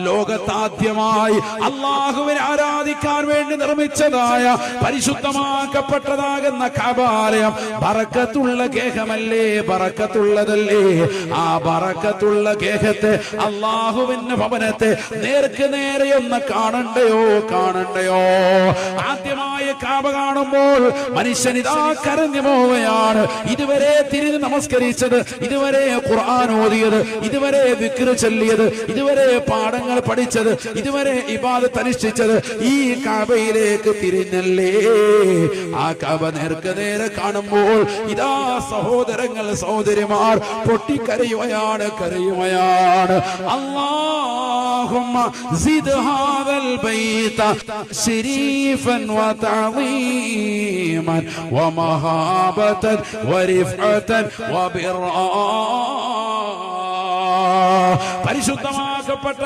ലോകത്താദ്യമായി അല്ലാഹുവിനെ ആരാധിക്കാൻ വേണ്ടി നിർമ്മിച്ചതായ പരിശുദ്ധമാക്കപ്പെട്ടതാകുന്ന കഅബാലയം ബറക്കത്തുള്ള ഗേഹമല്ലേ, ബറക്കത്തുള്ളതല്ലേ? ആ ബറക്കത്തുള്ള ഗേഹത്തെ, അല്ലാഹുവിന്റെ ഭവനത്തെ നേർക്ക് നേരെയൊന്ന് കാണണ്ടയോ, കാണണ്ടയോ? ആദ്യമായി കഅബ കാണുമ്പോൾ മനുഷ്യൻ ഇതാ കരഞ്ഞു പോവുകയാണ്. ഇതുവരെ തിരിഞ്ഞ് നമസ്കരിച്ചത്, ഇതുവരെ ഖുർആൻ ഓതിയത്, ഇതുവരെ ദിക്ർ ചൊല്ലിയത്, ഇതുവരെ പാഠങ്ങൾ പഠിച്ചത്, ഇതുവരെ ഇബാദത്ത് അനുഷ്ഠിച്ചത് ഈ കഅബയിലേക്ക് തിരിഞ്ഞല്ലേ? ആ കഅബ നേർക്ക് നേരെ കാണുമ്പോൾ ഇതാ സഹോദരങ്ങൾ, സഹോദരിമാർ പൊട്ടിക്കരയുകയാണ്, കരയുകയാണ്. അല്ലാഹുമ്മ സിദ് ഹാദൽ ബൈത ശരീഫൻ വതഅളീമൻ വമഹാബതൻ വരിഫഅതൻ വബിറാ. പരിശുദ്ധമാക്കപ്പെട്ട